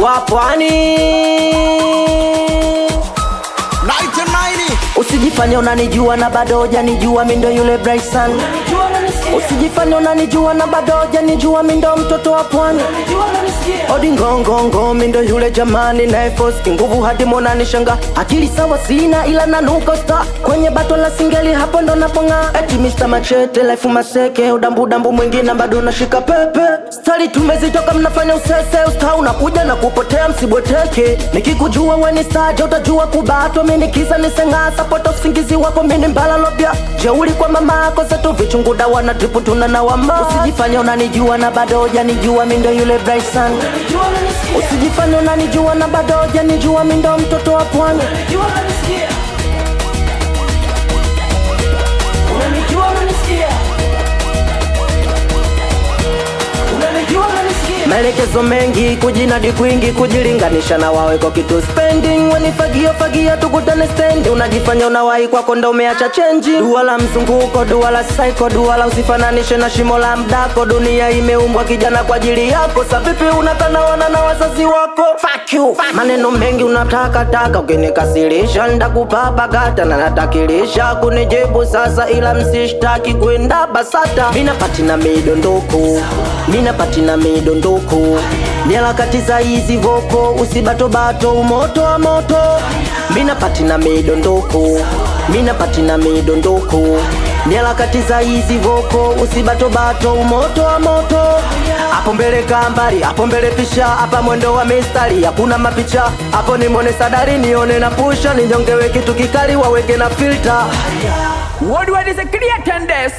mtu wa pwani. Usijifanye unanijua na bado hujanijua, mimi ndo yule Bryson. Usijifanye unanijua na bado hujanijua, mimi ndo mtoto wa pwani. Odi ngongongo, mimi ndo yule jamani na force nguvu hadi mona nishanga. Akili sawa sina ila nanuka star kwenye bato la singeli, hapo ndo naponga. Eti Mr. Machete life maseke, udambu mwingine bado nashika pepe. Stali tumezitoka mnafanya usese, usta unakuja na kupotea msiboteke. Nikikujua wewe ni star, utajua kubato mimi kisa nisenga support of singizi wako mimi mbala lobia. Jeuri kwa mama yako zetu vichungu dawa na tripu tunana wama. Usijifanye unanijua na bado hujanijua, mimi ndo yule Bryson. Usijifanye unanijua na bado hujanijua, mimi ndo mtoto wa pwani. Maelekezo mengi, kujinadi kwingi, kujilinganisha na wawe kwa kitu spending. Wanifagia tukutane stand, unajifanya unawahi kwako ndo umeacha change. Dua la mzunguko, dua la psycho, dua la usifananishe na shimo la mdako. Dunia imeumbwa kijana kwa ajili yako, sa vipi unakanawana na wazazi wako? Fuck you. Maneno mengi unataka ukinikasirisha ndakupapa gata na natakirisha kunijibu sasa, ila msishtaki kwenda BASATA. Mina patina midondoko Niala katiza hizi voko, usibatobato umoto wa moto. Mina patina midondoko Niala katiza hizi voko, usibatobato umoto wa moto. Hapo mbele kambari, hapo mbele pisha, hapa mwendo wa mistari, hakuna mapicha. Hapo ni mone sadari, nione na pusha, ninyongewe kitu kikali waweke na filter. Worldwide is a creator this.